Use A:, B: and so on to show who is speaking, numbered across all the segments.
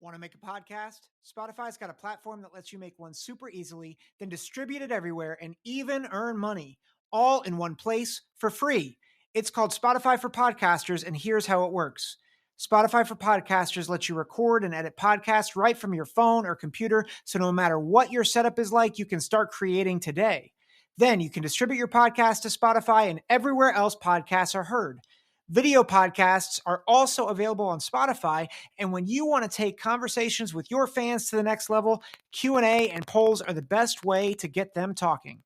A: Want to make a podcast? Spotify's got a platform that lets you make one super easily, then distribute it everywhere and even earn money, all in one place for free. It's called Spotify for Podcasters, and here's how it works. Spotify for Podcasters lets you record and edit podcasts right from your phone or computer, so no matter what your setup is like, you can start creating today. Then you can distribute your podcast to Spotify and everywhere else podcasts are heard. Video podcasts are also available on Spotify, and when you want to take conversations with your fans to the next level, Q&A and polls are the best way to get them talking.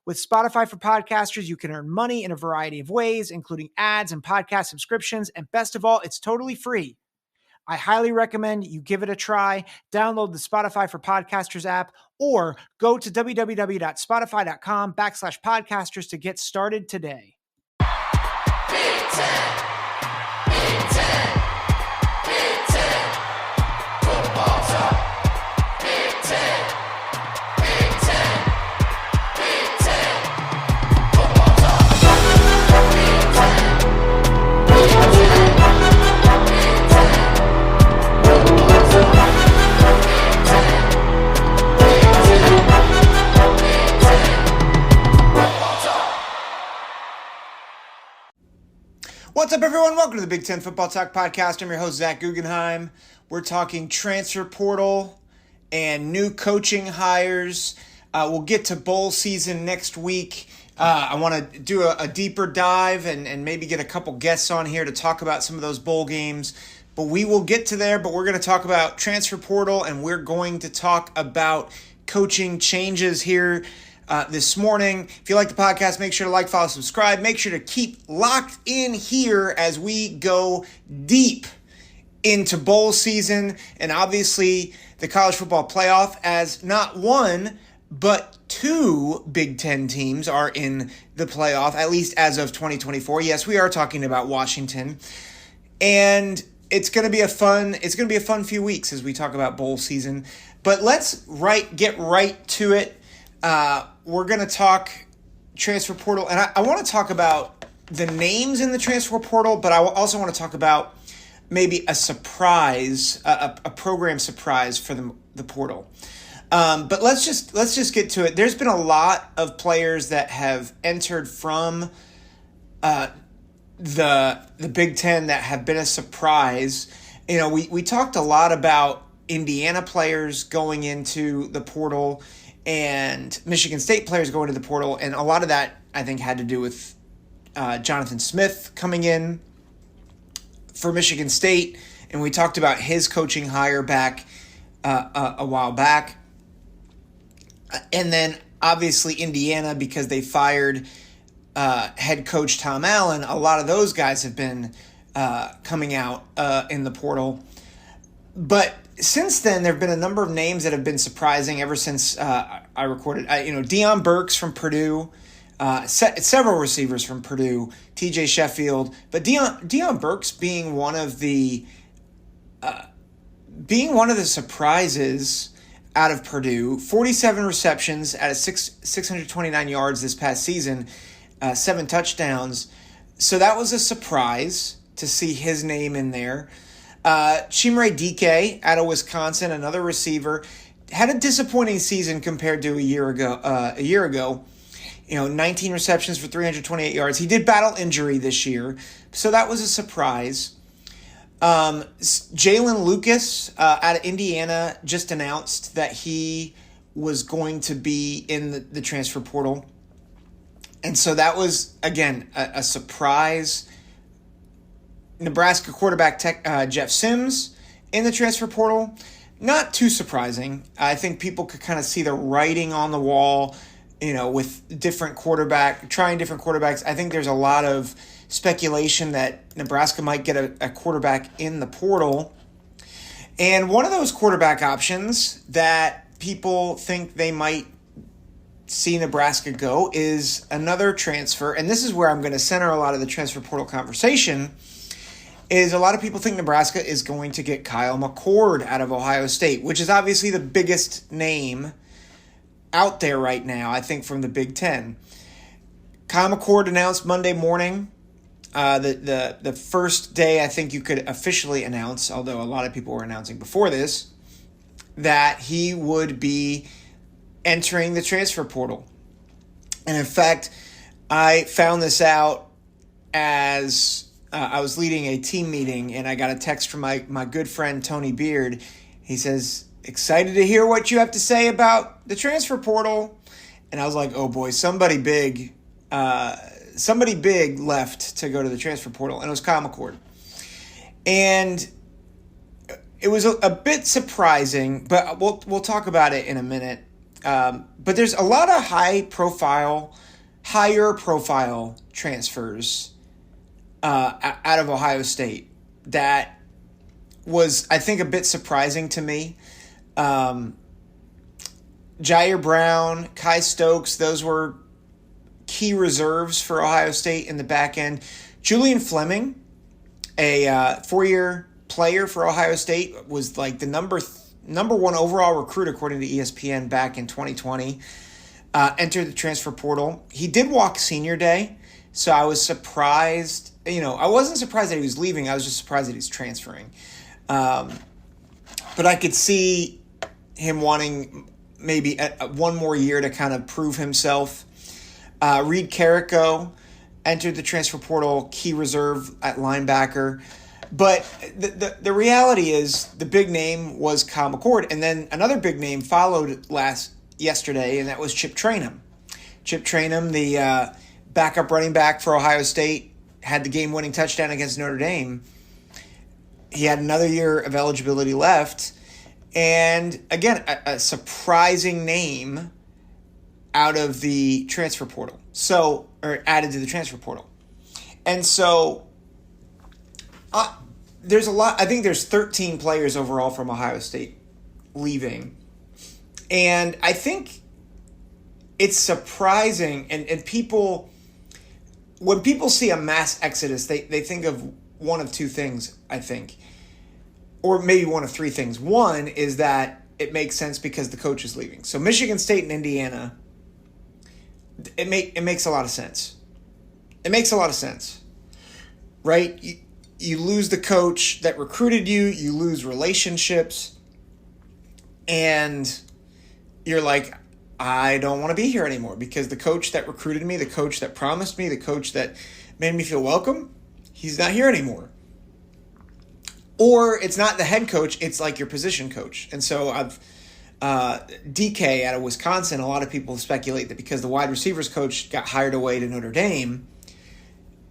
A: With Spotify for Podcasters, you can earn money in a variety of ways, including ads and podcast subscriptions, and best of all, it's totally free. I highly recommend you give it a try. Download the Spotify for Podcasters app or go to www.spotify.com/podcasters to get started today.
B: Big Ten, Big Ten, Big Ten, football talk. Big Ten, Big Ten, Big Ten, football talk. Big Ten, Big Ten, Big Ten, football talk. Big Ten, Big Ten, Big Ten, football talk.
A: What's up, everyone? Welcome to the Big Ten Football Talk Podcast. I'm your host, Zach Guggenheim. We're talking transfer portal and new coaching hires. We'll get to bowl season next week. I want to do a deeper dive and maybe get a couple guests on here to talk about some of those bowl games. But we will get to there, but we're going to talk about transfer portal, and we're going to talk about coaching changes here this morning. If you like the podcast, make sure to like, follow, subscribe. Make sure to keep locked in here as we go deep into bowl season and obviously the college football playoff, as not one, but two Big Ten teams are in the playoff, at least as of 2024. Yes, we are talking about Washington. And it's going to be a fun few weeks as we talk about bowl season. But let's get right to it. We're going to talk transfer portal, and I want to talk about the names in the transfer portal, but I also want to talk about maybe a surprise, a program surprise for the portal. But let's just get to it. There's been a lot of players that have entered from the Big Ten that have been a surprise. You know, we talked a lot about Indiana players going into the portal and Michigan State players going to the portal, and a lot of that, I think, had to do with Jonathan Smith coming in for Michigan State, and we talked about his coaching hire back a while back. And then, obviously, Indiana, because they fired head coach Tom Allen, a lot of those guys have been coming out in the portal. But since then, there have been a number of names that have been surprising ever since I recorded. Deion Burks from Purdue, several receivers from Purdue, TJ Sheffield, but Deion Burks being one of the surprises out of Purdue. 47 receptions at 629 yards this past season, 7 touchdowns. So that was a surprise to see his name in there. Chimere Dike out of Wisconsin, another receiver, had a disappointing season compared to a year ago. 19 receptions for 328 yards. He did battle injury this year, so that was a surprise. Jalen Lucas out of Indiana just announced that he was going to be in the transfer portal. And so that was, again, a surprise. Nebraska quarterback Jeff Sims in the transfer portal. Not too surprising. I think people could kind of see the writing on the wall, with trying different quarterbacks. I think there's a lot of speculation that Nebraska might get a quarterback in the portal. And one of those quarterback options that people think they might see Nebraska go is another transfer. And this is where I'm going to center a lot of the transfer portal conversation. Is a lot of people think Nebraska is going to get Kyle McCord out of Ohio State, which is obviously the biggest name out there right now, I think, from the Big Ten. Kyle McCord announced Monday morning the first day I think you could officially announce, although a lot of people were announcing before this, that he would be entering the transfer portal. And in fact, I found this out as I was leading a team meeting, and I got a text from my good friend Tony Beard. He says, "Excited to hear what you have to say about the transfer portal." And I was like, oh boy, somebody big left to go to the transfer portal, and it was Kyle McCord. And it was a bit surprising, but we'll talk about it in a minute. But there's a lot of higher profile transfers out of Ohio State that was, I think, a bit surprising to me. Jair Brown, Kai Stokes, those were key reserves for Ohio State in the back end. Julian Fleming, a 4-year player for Ohio State, was like the number one overall recruit according to ESPN back in 2020. Entered the transfer portal. He did walk senior day, so I was surprised. I wasn't surprised that he was leaving. I was just surprised that he's transferring. But I could see him wanting maybe one more year to kind of prove himself. Reed Carrico entered the transfer portal, key reserve at linebacker. But the reality is the big name was Kyle McCord, and then another big name followed yesterday, and that was Chip Trayanum. Chip Trayanum, the backup running back for Ohio State, had the game-winning touchdown against Notre Dame. He had another year of eligibility left. And again, a surprising name out of the transfer portal. Or added to the transfer portal. And so there's a lot. I think there's 13 players overall from Ohio State leaving. And I think it's surprising. And people, when people see a mass exodus, they think of one of two things, I think. Or maybe one of three things. One is that it makes sense because the coach is leaving. So Michigan State and Indiana, it makes a lot of sense. It makes a lot of sense, right? You lose the coach that recruited you. You lose relationships. And you're like, I don't want to be here anymore because the coach that recruited me, the coach that promised me, the coach that made me feel welcome, he's not here anymore. Or it's not the head coach, it's like your position coach. And so DK out of Wisconsin, a lot of people speculate that because the wide receivers coach got hired away to Notre Dame,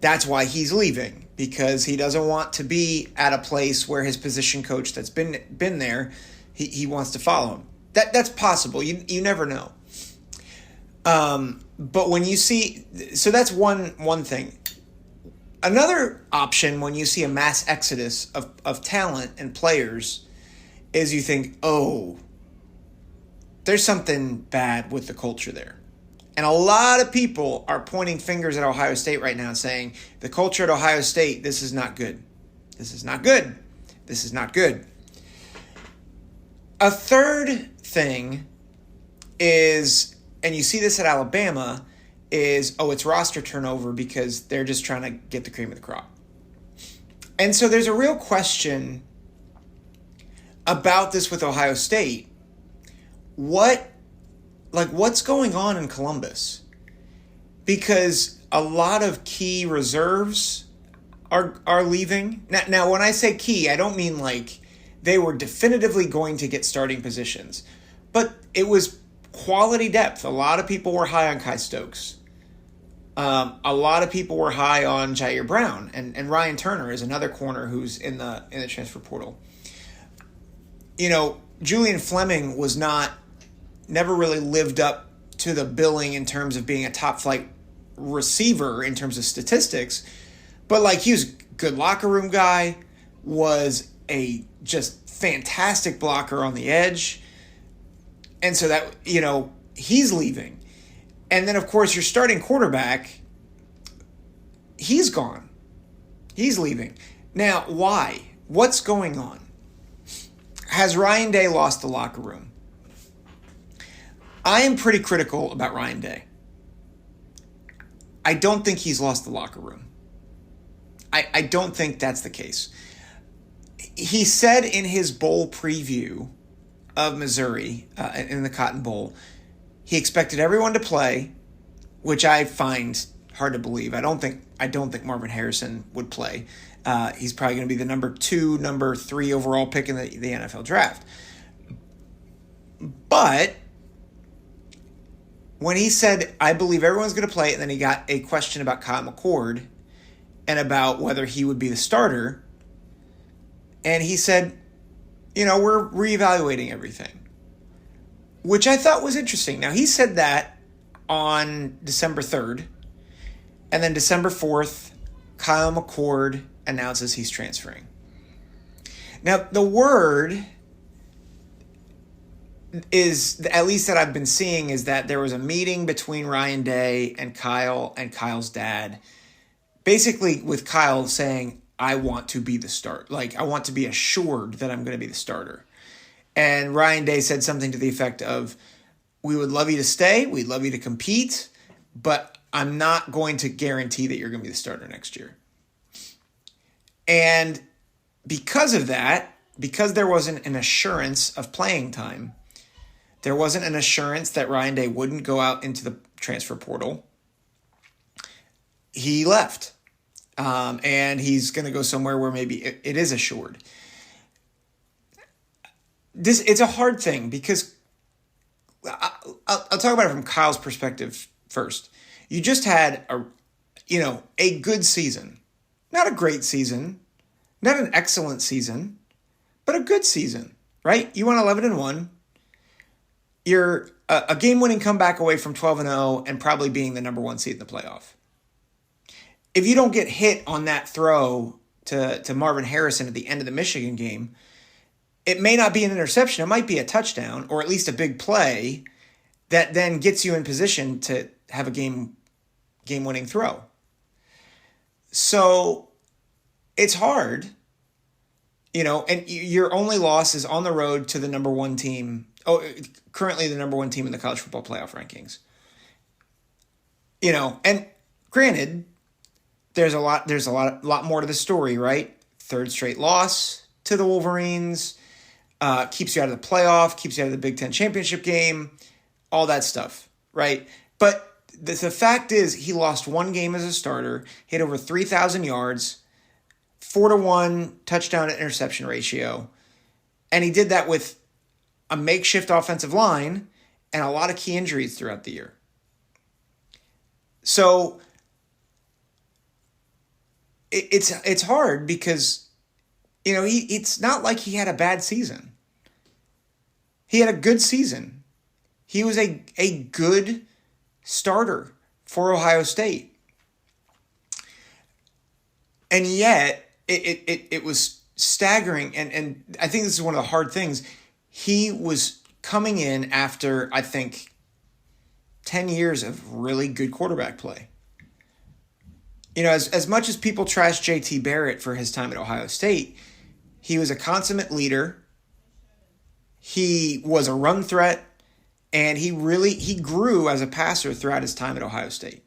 A: that's why he's leaving, because he doesn't want to be at a place where his position coach that's been there, he wants to follow him. That's possible. You never know. But when you see, so that's one thing. Another option when you see a mass exodus of talent and players is you think, oh, there's something bad with the culture there. And a lot of people are pointing fingers at Ohio State right now saying, the culture at Ohio State, this is not good. This is not good. This is not good. A third thing is, and you see this at Alabama, is, it's roster turnover because they're just trying to get the cream of the crop. And so there's a real question about this with Ohio State. What's going on in Columbus? Because a lot of key reserves are leaving. Now, when I say key, I don't mean like they were definitively going to get starting positions. But it was quality depth. A lot of people were high on Kai Stokes. A lot of people were high on Jair Brown. And Ryan Turner is another corner who's in the transfer portal. Julian Fleming never really lived up to the billing in terms of being a top flight receiver in terms of statistics. But he was a good locker room guy, was a just fantastic blocker on the edge. And so that, he's leaving. And then, of course, your starting quarterback, he's gone. He's leaving. Now, why? What's going on? Has Ryan Day lost the locker room? I am pretty critical about Ryan Day. I don't think he's lost the locker room. I don't think that's the case. He said in his bowl preview of Missouri in the Cotton Bowl, he expected everyone to play, which I find hard to believe. I don't think Marvin Harrison would play. He's probably going to be the number 2, number 3 overall pick in the NFL draft. But when he said, I believe everyone's going to play, and then he got a question about Kyle McCord and about whether he would be the starter, and he said, we're reevaluating everything, which I thought was interesting. Now, he said that on December 3rd, and then December 4th, Kyle McCord announces he's transferring. Now, the word is, at least that I've been seeing, is that there was a meeting between Ryan Day and Kyle's dad, basically with Kyle saying, I want to be the start. Like, I want to be assured that I'm going to be the starter. And Ryan Day said something to the effect of, we would love you to stay, we'd love you to compete, but I'm not going to guarantee that you're going to be the starter next year. And because of that, because there wasn't an assurance of playing time, there wasn't an assurance that Ryan Day wouldn't go out into the transfer portal, he left. And he's going to go somewhere where maybe it is assured. It's a hard thing because I'll talk about it from Kyle's perspective first. You just had a good season, not a great season, not an excellent season, but a good season, right? You went 11-1. You're a game-winning comeback away from 12-0 and probably being the number 1 seed in the playoff. If you don't get hit on that throw to Marvin Harrison at the end of the Michigan game, it may not be an interception. It might be a touchdown or at least a big play that then gets you in position to have a game-winning throw. So it's hard, and your only loss is on the road to the number 1 team. Currently the number 1 team in the college football playoff rankings. And granted, there's a lot more to the story, right? 3rd straight loss to the Wolverines, keeps you out of the playoff, keeps you out of the Big Ten championship game, all that stuff, right? But the fact is, he lost 1 game as a starter, hit over 3,000 yards, 4-1 touchdown to interception ratio, and he did that with a makeshift offensive line and a lot of key injuries throughout the year. So it's hard because, it's not like he had a bad season. He had a good season. He was a good starter for Ohio State. And yet, it was staggering, and I think this is one of the hard things. He was coming in after, I think, 10 years of really good quarterback play. As much as people trash J.T. Barrett for his time at Ohio State, he was a consummate leader. He was a run threat, and he grew as a passer throughout his time at Ohio State.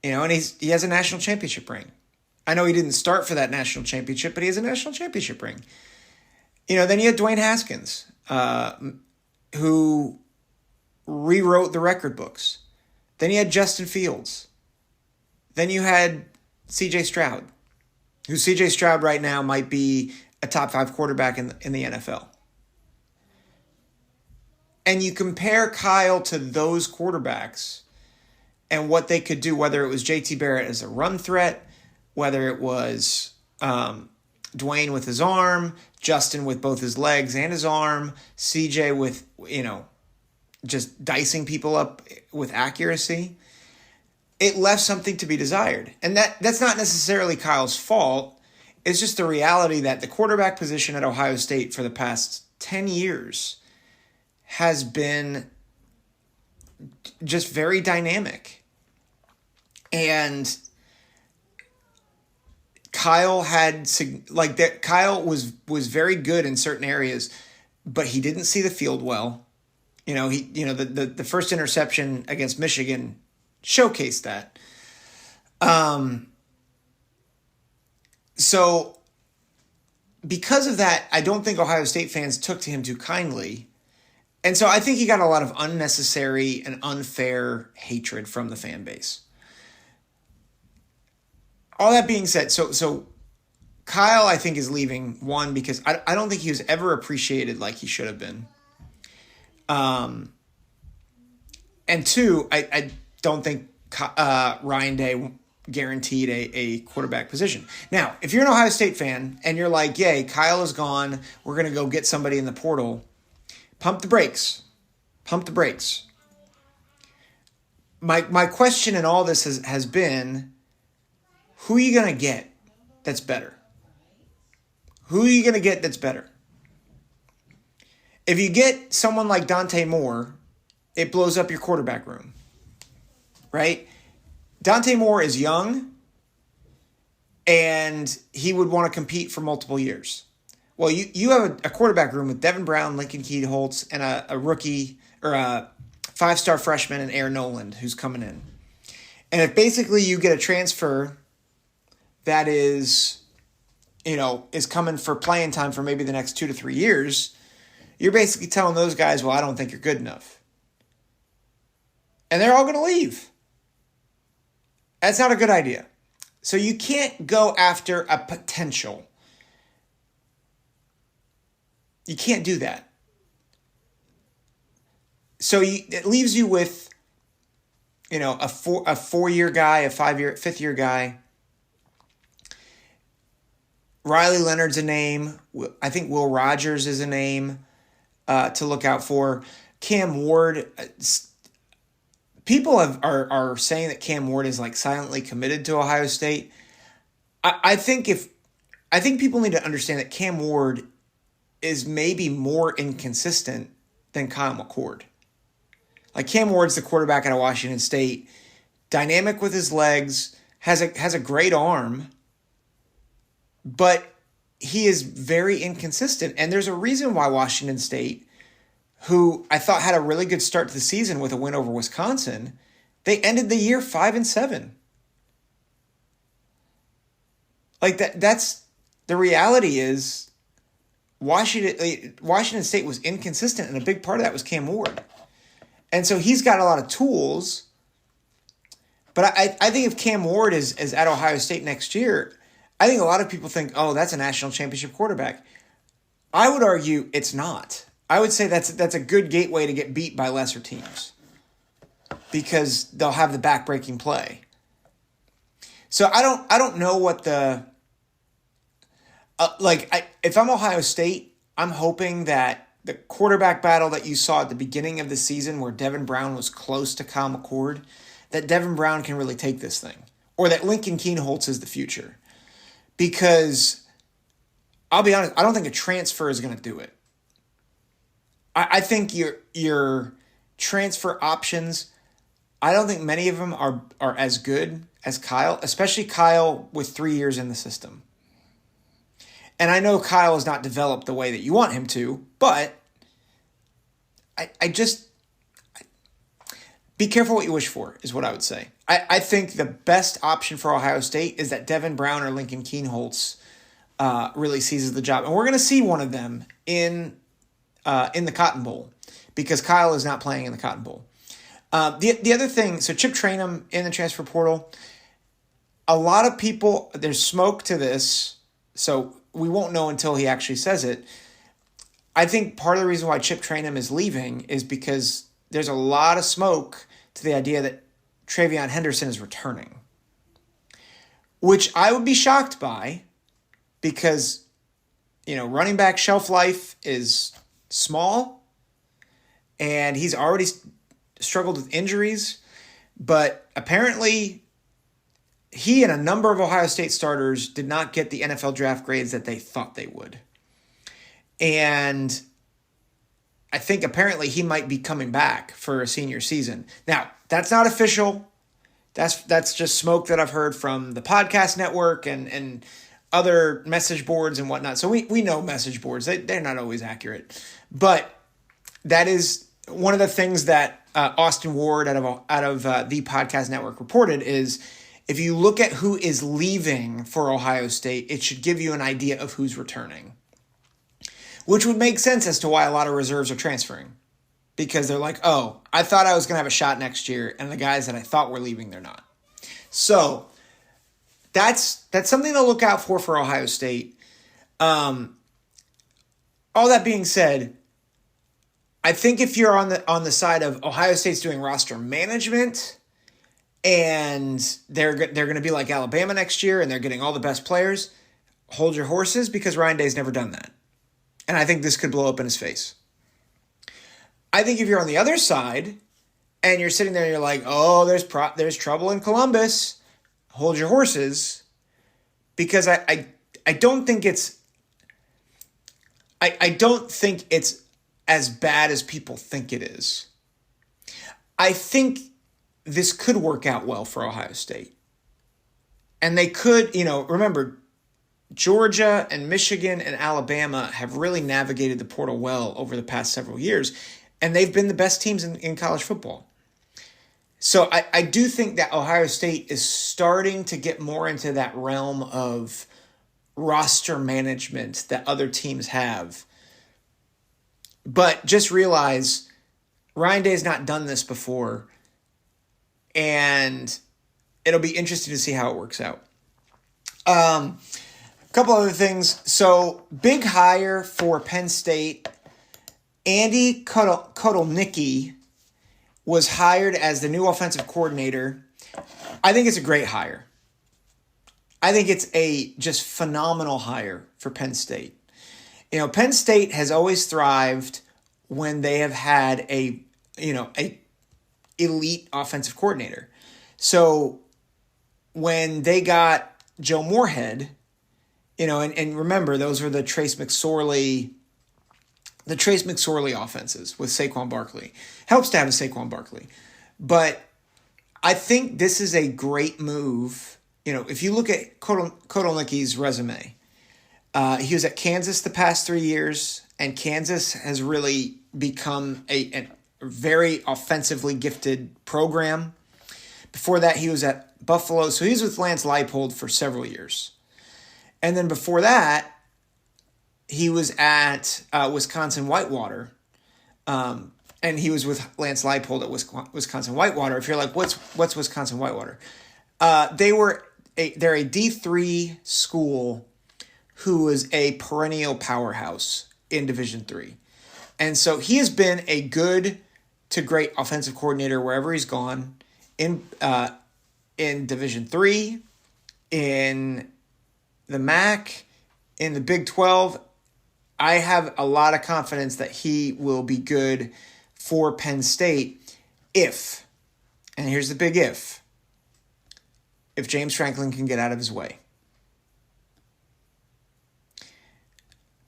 A: And he has a national championship ring. I know he didn't start for that national championship, but he has a national championship ring. Then you had Dwayne Haskins, who rewrote the record books. Then you had Justin Fields. Then you had C.J. Stroud, who C.J. Stroud right now might be a top 5 quarterback in the NFL. And you compare Kyle to those quarterbacks and what they could do, whether it was J.T. Barrett as a run threat, whether it was Dwayne with his arm, Justin with both his legs and his arm, C.J. with, just dicing people up with accuracy. It left something to be desired. And that's not necessarily Kyle's fault. It's just the reality that the quarterback position at Ohio State for the past 10 years has been just very dynamic. And Kyle Kyle was very good in certain areas, but he didn't see the field well. The first interception against Michigan showcased that. So because of that, I don't think Ohio State fans took to him too kindly. And so I think he got a lot of unnecessary and unfair hatred from the fan base. All that being said, so Kyle, I think, is leaving, one, because I don't think he was ever appreciated like he should have been. And two, I don't think Ryan Day guaranteed a quarterback position. Now, if you're an Ohio State fan and you're like, yay, Kyle is gone, we're going to go get somebody in the portal, pump the brakes. Pump the brakes. My question in all this has been, who are you going to get that's better? Who are you going to get that's better? If you get someone like Dante Moore, it blows up your quarterback room, right? Dante Moore is young, and he would want to compete for multiple years. Well, you have a quarterback room with Devin Brown, Lincoln Kienholz, and a rookie or a 5-star freshman in Aaron Noland who's coming in. And if basically you get a transfer that is coming for playing time for maybe the next 2 to 3 years, you're basically telling those guys, well, I don't think you're good enough. And they're all going to leave. That's not a good idea. So you can't go after a potential. You can't do that. So it leaves you with, a 4-year guy, a 5th-year guy. Riley Leonard's a name. I think Will Rogers is a name to look out for. Cam Ward. People are saying that Cam Ward is like silently committed to Ohio State. I think people need to understand that Cam Ward is maybe more inconsistent than Kyle McCord. Like, Cam Ward's the quarterback out of Washington State, dynamic with his legs, has a great arm, but he is very inconsistent. And there's a reason why Washington State, who I thought had a really good start to the season with a win over Wisconsin, they ended the year 5-7. Like, that's the reality is Washington State was inconsistent, and a big part of that was Cam Ward. And so he's got a lot of tools. But I think if Cam Ward is at Ohio State next year, I think a lot of people think, oh, that's a national championship quarterback. I would argue it's not. I would say that's a good gateway to get beat by lesser teams because they'll have the back-breaking play. So I don't know what the if I'm Ohio State, I'm hoping that the quarterback battle that you saw at the beginning of the season where Devin Brown was close to Kyle McCord, that Devin Brown can really take this thing, or that Lincoln Kienholz is the future. Because I'll be honest, I don't think a transfer is going to do it. I think your transfer options, I don't think many of them are as good as Kyle, especially Kyle with 3 years in the system. And I know Kyle has not developed the way that you want him to, but I just be careful what you wish for is what I would say. I think the best option for Ohio State is that Devin Brown or Lincoln Kienholz really seizes the job. And we're going to see one of them in the Cotton Bowl because Kyle is not playing in the Cotton Bowl. The other thing, so Chip Trayanum in the transfer portal, a lot of people, there's smoke to this, so we won't know until he actually says it. I think part of the reason why Chip Trayanum is leaving is because there's a lot of smoke to the idea that Travion Henderson is returning, which I would be shocked by because, running back shelf life is small and he's already struggled with injuries, but apparently he and a number of Ohio State starters did not get the NFL draft grades that they thought they would. And I think apparently he might be coming back for a senior season. Now, that's not official. That's just smoke that I've heard from the podcast network and other message boards and whatnot. So we know message boards. They're not always accurate. But that is one of the things that Austin Ward out of the podcast network reported is if you look at who is leaving for Ohio State, it should give you an idea of who's returning, which would make sense as to why a lot of reserves are transferring, because they're like, oh, I thought I was going to have a shot next year, and the guys that I thought were leaving, they're not. So that's something to look out for Ohio State. All that being said, I think if you're on the side of Ohio State's doing roster management and they're going to be like Alabama next year and they're getting all the best players, hold your horses, because Ryan Day's never done that. And I think this could blow up in his face. I think if you're on the other side and you're sitting there and you're like, oh, there's trouble in Columbus, hold your horses, because I don't think it's as bad as people think it is. I think this could work out well for Ohio State. And they could, remember, Georgia and Michigan and Alabama have really navigated the portal well over the past several years, and they've been the best teams in college football. So I do think that Ohio State is starting to get more into that realm of roster management that other teams have. But just realize Ryan Day's not done this before, and it'll be interesting to see how it works out. A couple other things. So, big hire for Penn State. Andy Kotelnicki was hired as the new offensive coordinator. I think it's a great hire. I think it's a just phenomenal hire for Penn State. Penn State has always thrived when they have had a elite offensive coordinator. So when they got Joe Moorhead, and remember, those were the Trace McSorley offenses with Saquon Barkley. Helps to have a Saquon Barkley. But I think this is a great move. If you look at Kotelnicki's resume, he was at Kansas the past 3 years, and Kansas has really become a very offensively gifted program. Before that, he was at Buffalo, so he was with Lance Leipold for several years. And then before that, he was at Wisconsin Whitewater, and he was with Lance Leipold at Wisconsin Whitewater. If you're like, what's Wisconsin Whitewater? They're a D3 school who is a perennial powerhouse in Division III. And so he has been a good to great offensive coordinator wherever he's gone in Division III, in the MAC, in the Big 12. I have a lot of confidence that he will be good for Penn State if, and here's the big if James Franklin can get out of his way.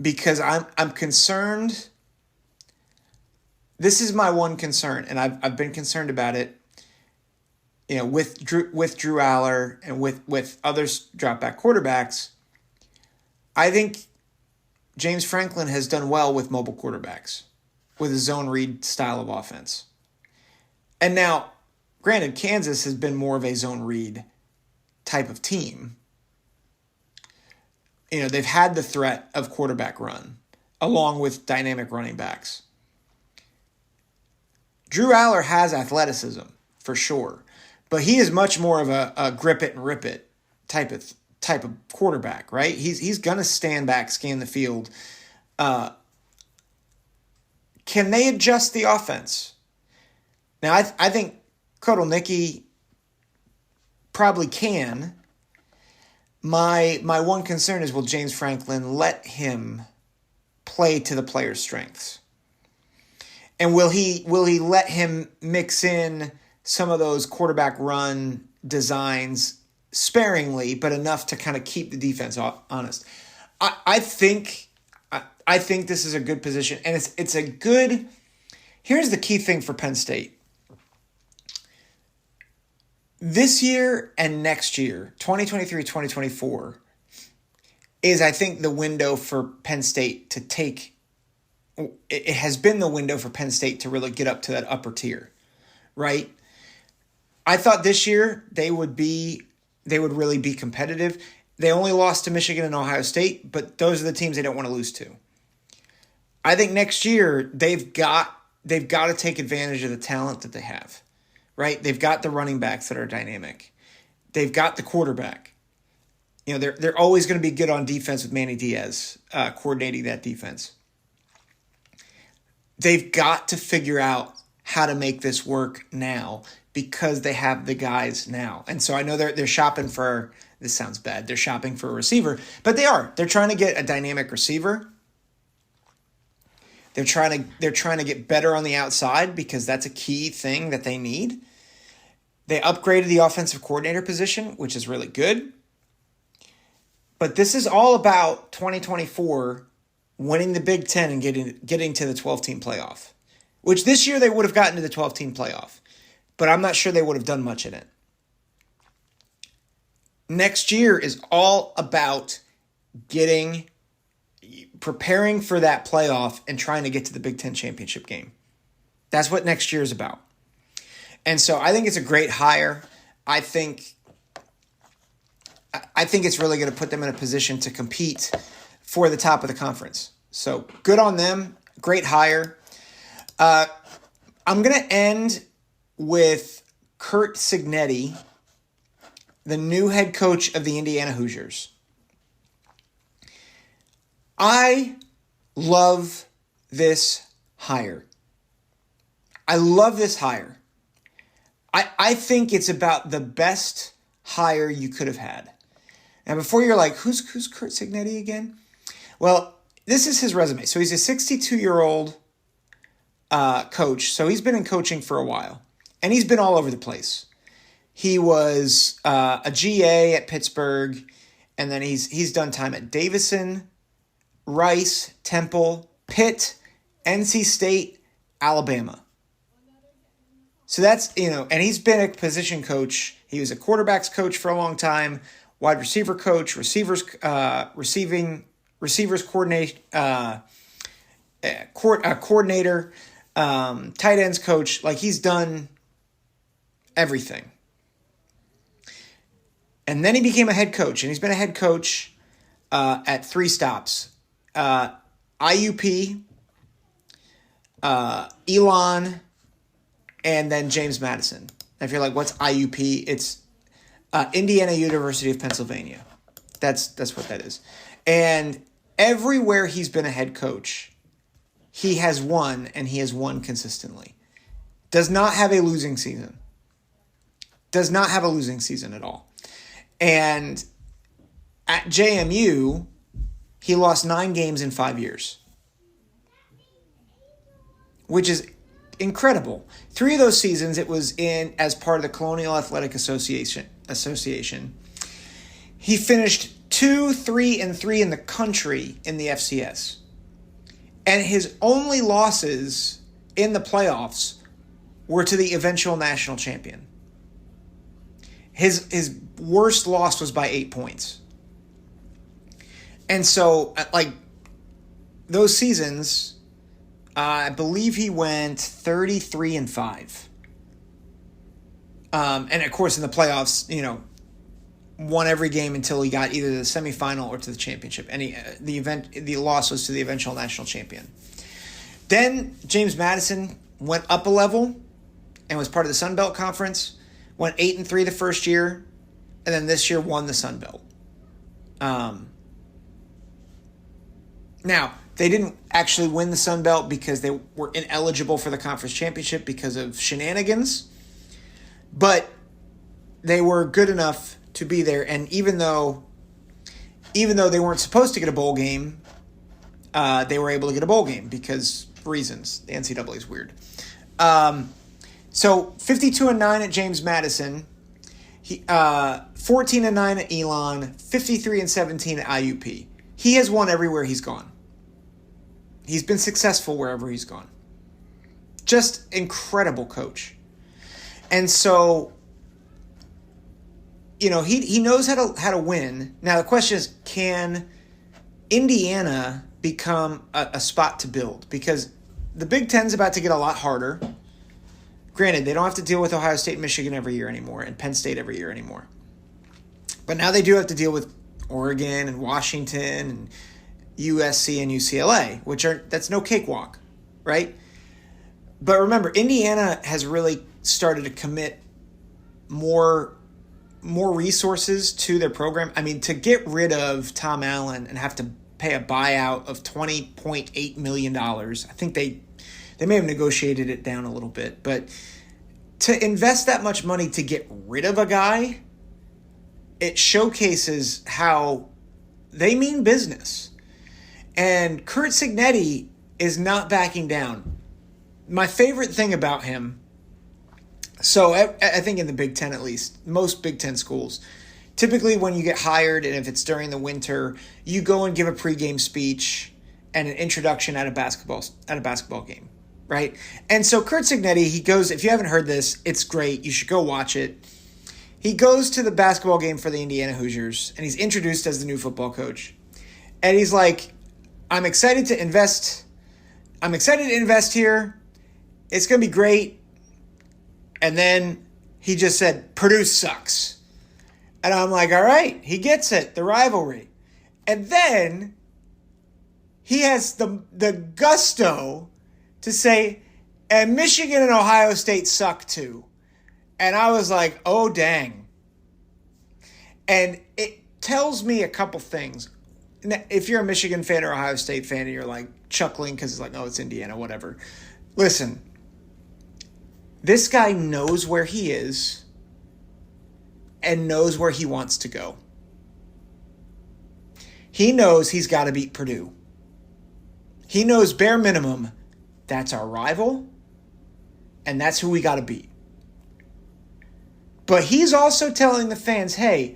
A: Because I'm concerned. This is my one concern, and I've been concerned about it. With Drew Aller and with other drop back quarterbacks. I think James Franklin has done well with mobile quarterbacks, with a zone read style of offense. And now, granted, Kansas has been more of a zone read type of team. They've had the threat of quarterback run, along with dynamic running backs. Drew Aller has athleticism, for sure, but he is much more of a grip it and rip it type of quarterback, right? He's going to stand back, scan the field. Can they adjust the offense? Now, I think Kotelnicki probably can. My one concern is, will James Franklin let him play to the player's strengths? And will he let him mix in some of those quarterback run designs sparingly, but enough to kind of keep the defense honest? I think this is a good position, and it's a good. Here's the key thing for Penn State. This year and next year, 2023, 2024, is, I think, the window for Penn State to take. It has been the window for Penn State to really get up to that upper tier, right? I thought this year they would be they would really be competitive. They only lost to Michigan and Ohio State, but those are the teams they don't want to lose to. I think next year they've got to take advantage of the talent that they have, right? They've got the running backs that are dynamic. They've got the quarterback. They're always going to be good on defense with Manny Diaz coordinating that defense. They've got to figure out how to make this work now because they have the guys now. And so I know they're shopping for, this sounds bad, they're shopping for a receiver, but they are. They're trying to get a dynamic receiver. They're trying to get better on the outside because that's a key thing that they need. They upgraded the offensive coordinator position, which is really good. But this is all about 2024 winning the Big Ten and getting to the 12-team playoff, which this year they would have gotten to the 12-team playoff, but I'm not sure they would have done much in it. Next year is all about preparing for that playoff and trying to get to the Big Ten championship game. That's what next year is about. And so I think it's a great hire. I think it's really going to put them in a position to compete for the top of the conference. So good on them. Great hire. I'm going to end with Curt Cignetti, the new head coach of the Indiana Hoosiers. I love this hire. I think it's about the best hire you could have had. Now, before you're like, who's Curt Cignetti again? Well, this is his resume. So he's a 62-year-old coach. So he's been in coaching for a while. And he's been all over the place. He was a GA at Pittsburgh. And then he's done time at Davidson, Rice, Temple, Pitt, NC State, Alabama. So that's, and he's been a position coach. He was a quarterback's coach for a long time, wide receiver coach, receivers coordinator, tight ends coach. Like, he's done everything. And then he became a head coach, and he's been a head coach at 3 stops. IUP, Elon, and then James Madison. And if you're like, what's IUP? It's Indiana University of Pennsylvania. That's what that is. And everywhere he's been a head coach, he has won, and he has won consistently. Does not have a losing season. Does not have a losing season at all. And at JMU, he lost 9 games in 5 years, which is incredible. 3 of those seasons, it was as part of the Colonial Athletic Association. He finished 2-3-3 in the country in the FCS. And his only losses in the playoffs were to the eventual national champion. His worst loss was by 8 points. And so, those seasons, I believe he went 33-5. And of course, in the playoffs, won every game until he got either the semifinal or to the championship. And the loss was to the eventual national champion. Then James Madison went up a level and was part of the Sun Belt Conference. Went 8-3 the first year, and then this year won the Sun Belt. Now, they didn't actually win the Sun Belt because they were ineligible for the conference championship because of shenanigans. But they were good enough to be there, and even though they weren't supposed to get a bowl game, they were able to get a bowl game because reasons. The NCAA is weird. So 52-9 at James Madison, 14-9 at Elon, 53-17 at IUP. He has won everywhere he's gone. He's been successful wherever he's gone. Just incredible coach. And so, he knows how to win. Now the question is, can Indiana become a spot to build? Because the Big Ten's about to get a lot harder. Granted, they don't have to deal with Ohio State and Michigan every year anymore, and Penn State every year anymore. But now they do have to deal with Oregon and Washington and USC and UCLA, that's no cakewalk, right? But remember, Indiana has really started to commit more resources to their program. I mean, to get rid of Tom Allen and have to pay a buyout of $20.8 million, I think they may have negotiated it down a little bit, but to invest that much money to get rid of a guy, it showcases how they mean business. And Curt Cignetti is not backing down. My favorite thing about him, so I think in the Big Ten at least, most Big Ten schools, typically when you get hired and if it's during the winter, you go and give a pregame speech and an introduction at a basketball game, right? And so Curt Cignetti, he goes, if you haven't heard this, it's great. You should go watch it. He goes to the basketball game for the Indiana Hoosiers, and he's introduced as the new football coach. And he's like, I'm excited to invest here. It's going to be great. And then he just said, Purdue sucks. And I'm like, all right, he gets it, the rivalry. And then he has the gusto to say, and Michigan and Ohio State suck too. And I was like, oh, dang. And it tells me a couple things. If you're a Michigan fan or Ohio State fan and you're like chuckling because it's like, oh, it's Indiana, whatever. Listen, this guy knows where he is and knows where he wants to go. He knows he's got to beat Purdue. He knows bare minimum, that's our rival and that's who we got to beat. But he's also telling the fans, hey,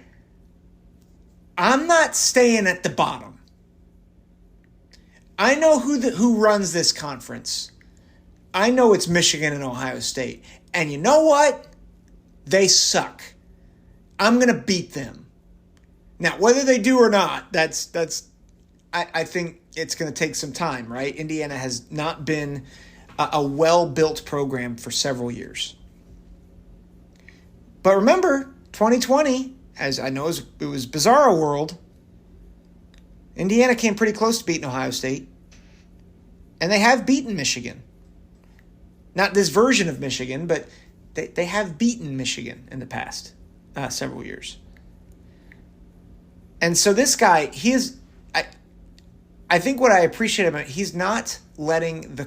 A: I'm not staying at the bottom. I know who runs this conference. I know it's Michigan and Ohio State. And you know what? They suck. I'm going to beat them. Now, whether they do or not, I think it's going to take some time, right? Indiana has not been a well-built program for several years. But remember, 2020, as I know it was bizarro world, Indiana came pretty close to beating Ohio State. And they have beaten Michigan. Not this version of Michigan, but they have beaten Michigan in the past several years. And so this guy, I think what I appreciate about him, he's not letting the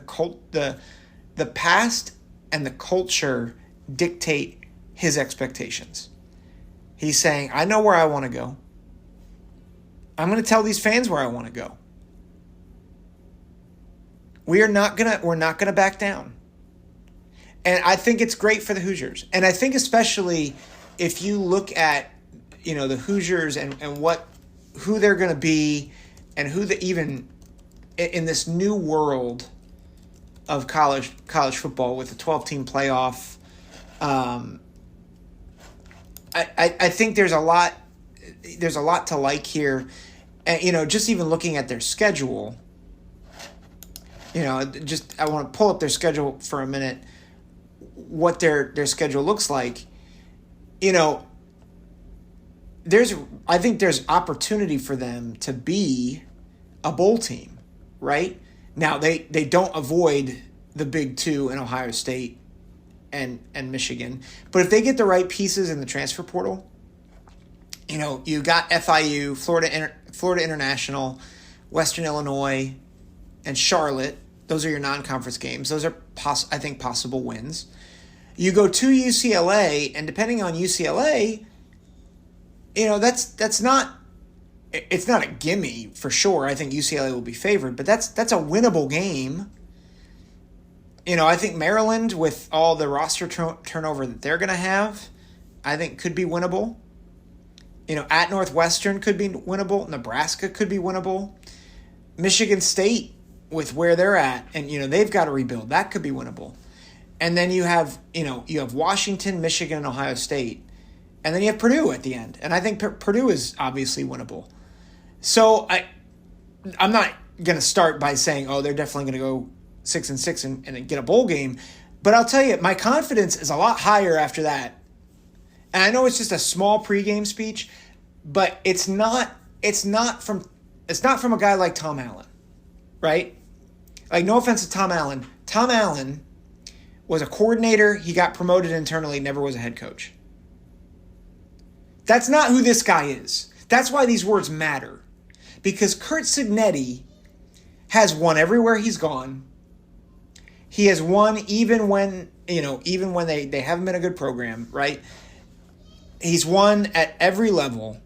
A: past and the culture dictate his expectations. He's saying, I know where I want to go. I'm going to tell these fans where I want to go. We're not gonna back down. And I think it's great for the Hoosiers. And I think especially if you look at, the Hoosiers and who they're going to be and even in this new world of college football with the 12-team playoff, I think there's a lot to like here. And, just even looking at their schedule, I want to pull up their schedule for a minute, what their schedule looks like. I think there's opportunity for them to be a bowl team, right? Now, they don't avoid the Big Two in Ohio State and Michigan. But if they get the right pieces in the transfer portal, you got FIU, Florida International, Western Illinois, and Charlotte. Those are your non-conference games. Those are, I think, possible wins. You go to UCLA, and depending on UCLA, that's not. It's not a gimme for sure. I think UCLA will be favored, but that's a winnable game. I think Maryland, with all the roster turnover that they're going to have, I think could be winnable. At Northwestern could be winnable. Nebraska could be winnable. Michigan State, with where they're at, and they've got to rebuild. That could be winnable. And then you have Washington, Michigan, and Ohio State. And then you have Purdue at the end. And I think Purdue is obviously winnable. So I'm not going to start by saying, oh, they're definitely going to go 6-6 and get a bowl game. But I'll tell you, my confidence is a lot higher after that. And I know it's just a small pregame speech, but it's not from a guy like Tom Allen, right? Like, no offense to Tom Allen. Tom Allen was a coordinator. He got promoted internally, never was a head coach. That's not who this guy is. That's why these words matter. Because Curt Cignetti has won everywhere he's gone. He has won even when they haven't been a good program, right? He's won at every level.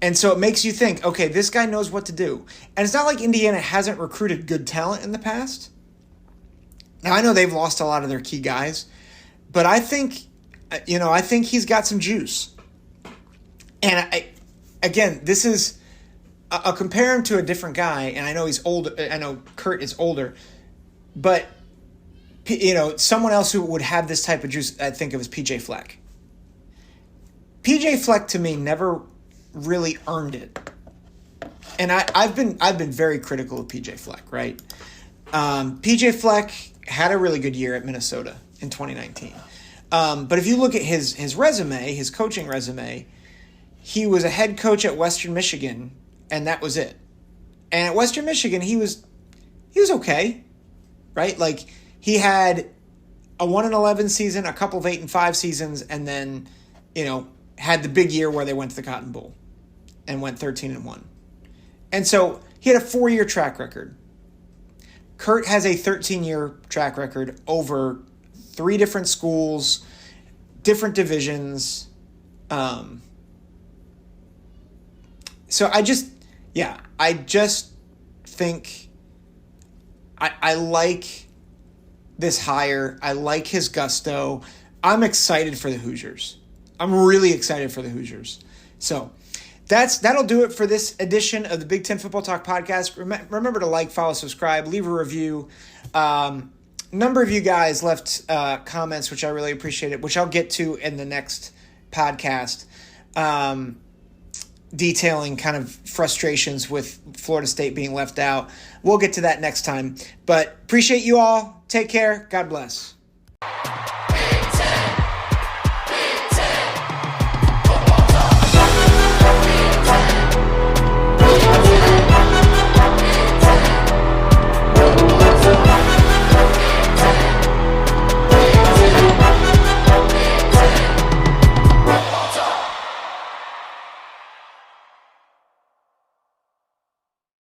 A: And so it makes you think, okay, this guy knows what to do. And it's not like Indiana hasn't recruited good talent in the past. Now, I know they've lost a lot of their key guys, but I think he's got some juice. And again, this is, I'll compare him to a different guy, and I know he's older. I know Curt is older, but someone else who would have this type of juice, I think of as PJ Fleck. PJ Fleck to me never really earned it, and I've been very critical of PJ Fleck, right? PJ Fleck had a really good year at Minnesota in 2019, but if you look at his resume, his coaching resume, he was a head coach at Western Michigan, and that was it. And at Western Michigan, he was okay, right? Like, he had a 1-11 season, a couple of 8-5 seasons, and then had the big year where they went to the Cotton Bowl and went 13-1. And so he had a 4-year track record. Curt has a 13-year track record over 3 different schools, different divisions. So I just think I like this hire. I like his gusto. I'm excited for the Hoosiers. I'm really excited for the Hoosiers. So that'll do it for this edition of the Big Ten Football Talk podcast. Remember to like, follow, subscribe, leave a review. Number of you guys left comments, which I really appreciated, which I'll get to in the next podcast, detailing kind of frustrations with Florida State being left out. We'll get to that next time. But appreciate you all. Take care. God bless.